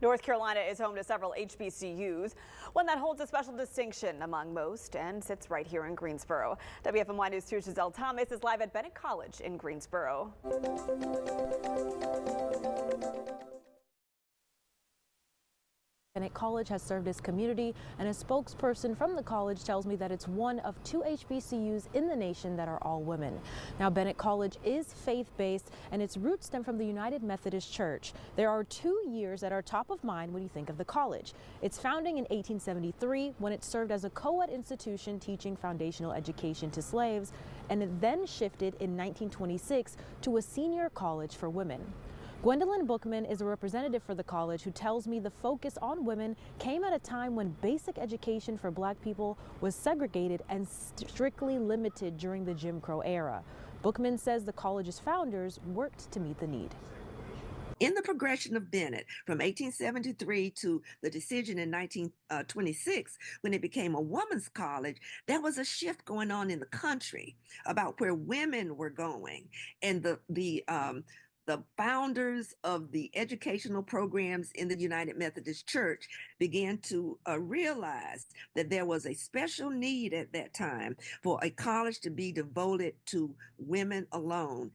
North Carolina is home to several HBCUs, one that holds a special distinction among most and sits right here in Greensboro. WFMY News 2's Giselle Thomas is live at Bennett College in Greensboro. Bennett College has served its community, and a spokesperson from the college tells me that it's one of 2 HBCUs in the nation that are all women. Now, Bennett College is faith-based, and its roots stem from the United Methodist Church. There are 2 years that are top of mind when you think of the college. Its founding in 1873, when it served as a co-ed institution teaching foundational education to slaves, and it then shifted in 1926 to a senior college for women. Gwendolyn Bookman is a representative for the college who tells me the focus on women came at a time when basic education for Black people was segregated and strictly limited during the Jim Crow era. Bookman says the college's founders worked to meet the need. In the progression of Bennett from 1873 to the decision in 1926, when it became a woman's college, there was a shift going on in the country about where women were going, and the founders of the educational programs in the United Methodist Church began to realize that there was a special need at that time for a college to be devoted to women alone.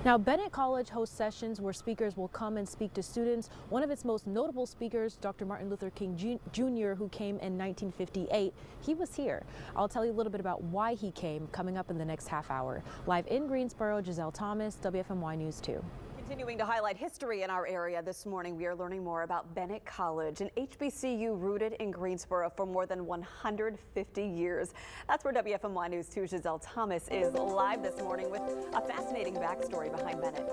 Now, Bennett College hosts sessions where speakers will come and speak to students. One of its most notable speakers, Dr. Martin Luther King Jr., who came in 1958, he was here. I'll tell you a little bit about why he came coming up in the next half hour. Live in Greensboro, Giselle Thomas, WFMY News 2. Continuing to highlight history in our area this morning, we are learning more about Bennett College, an HBCU rooted in Greensboro for more than 150 years. That's where WFMY News 2's Giselle Thomas is live this morning with a fascinating backstory behind Bennett.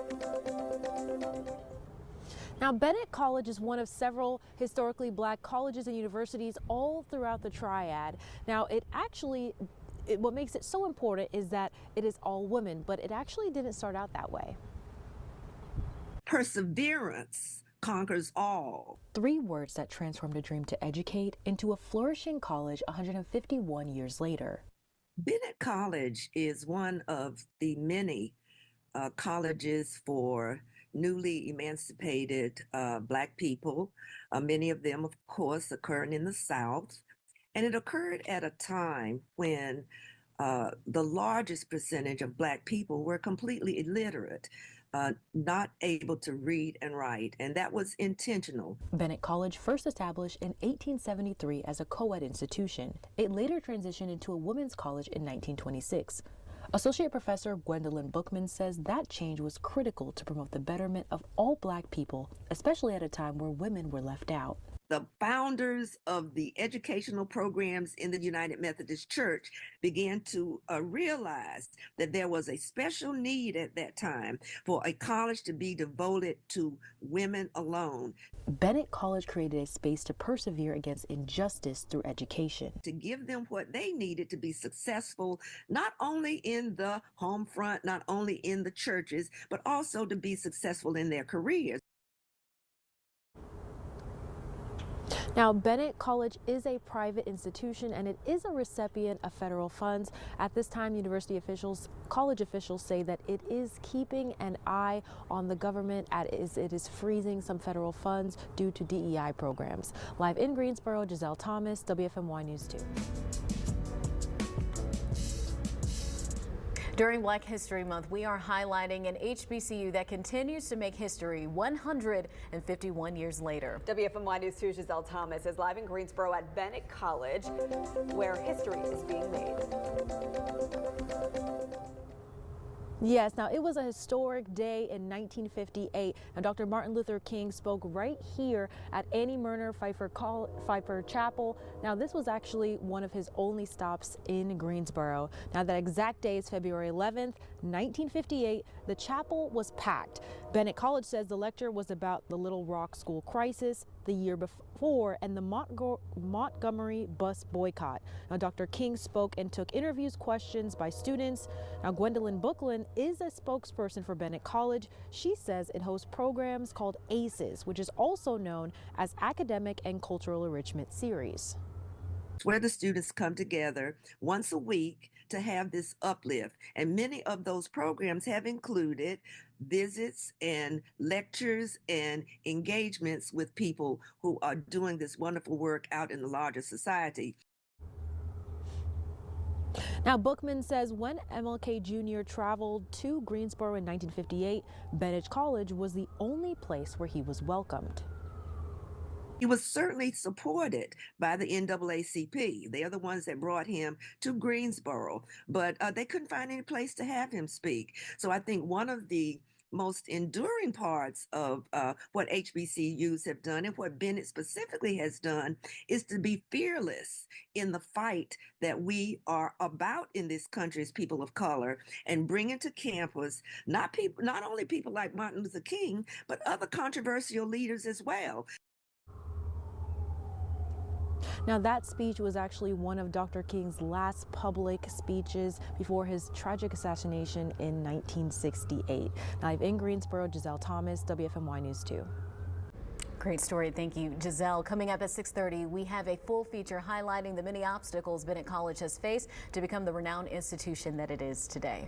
Now, Bennett College is one of several historically Black colleges and universities all throughout the Triad. Now, what makes it so important is that it is all women, but it actually didn't start out that way. Perseverance conquers all. 3 words that transformed a dream to educate into a flourishing college 151 years later. Bennett College is one of the many colleges for newly emancipated Black people, many of them, of course, occurring in the South. And it occurred at a time when the largest percentage of Black people were completely illiterate. Not able to read and write, and that was intentional. Bennett College first established in 1873 as a co-ed institution. It later transitioned into a women's college in 1926. Associate Professor Gwendolyn Bookman says that change was critical to promote the betterment of all Black people, especially at a time where women were left out. The founders of the educational programs in the United Methodist Church began to realize that there was a special need at that time for a college to be devoted to women alone. Bennett College created a space to persevere against injustice through education, to give them what they needed to be successful, not only in the home front, not only in the churches, but also to be successful in their careers. Now, Bennett College is a private institution and it is a recipient of federal funds. At this time, college officials say that it is keeping an eye on the government as it is freezing some federal funds due to DEI programs. Live in Greensboro, Giselle Thomas, WFMY News 2. During Black History Month, we are highlighting an HBCU that continues to make history 151 years later. WFMY News 2's Giselle Thomas is live in Greensboro at Bennett College, where history is being made. Yes, now it was a historic day in 1958, and Dr. Martin Luther King spoke right here at Annie Murner Pfeiffer Chapel. Now this was actually one of his only stops in Greensboro. Now that exact day is February 11th, 1958. The chapel was packed. Bennett College says the lecture was about the Little Rock school crisis the year before and the Montgomery bus boycott. Now Dr. King spoke and took interviews, questions by students. Now Gwendolyn Bookman is a spokesperson for Bennett College. She says it hosts programs called ACES, which is also known as Academic and Cultural Enrichment Series, where the students come together once a week to have this uplift. And many of those programs have included visits and lectures and engagements with people who are doing this wonderful work out in the larger society. Now, Bookman says when MLK Jr. traveled to Greensboro in 1958, Bennett College was the only place where he was welcomed. He was certainly supported by the NAACP. They are the ones that brought him to Greensboro, but they couldn't find any place to have him speak. So I think one of the most enduring parts of what HBCUs have done and what Bennett specifically has done is to be fearless in the fight that we are about in this country as people of color, and bring into campus not only people like Martin Luther King, but other controversial leaders as well. Now, that speech was actually one of Dr. King's last public speeches before his tragic assassination in 1968. Live in Greensboro, Giselle Thomas, WFMY News 2. Great story. Thank you, Giselle. Coming up at 6:30, we have a full feature highlighting the many obstacles Bennett College has faced to become the renowned institution that it is today.